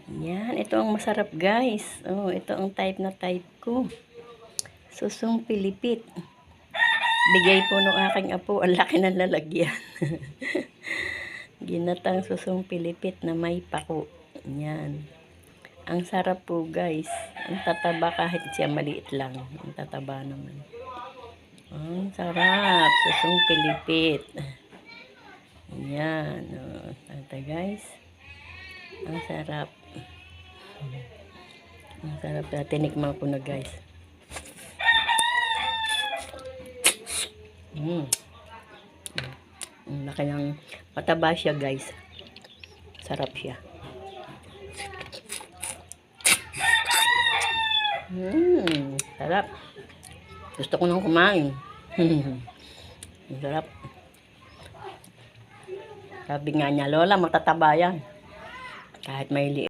Yan, ito ang masarap guys. Oh, ito ang type na type ko. Susong pilipit. Bigay po ng aking apo, ang laki ng lalagyan. Ginatang susong pilipit na may pako. Yan. Ang sarap po guys. Ang tataba kahit siya maliit lang. Ang tataba naman. Ang sarap. Susong pilipit. Yan. Oh, ito guys. Ang sarap. Ang sarap na. Tinikman ko na guys. Ang laki ng mataba siya guys. Sarap siya. Sarap. Gusto ko nang kumain. Ang sarap. Sabi nga niya, Lola, matataba yan. Kahit may liit.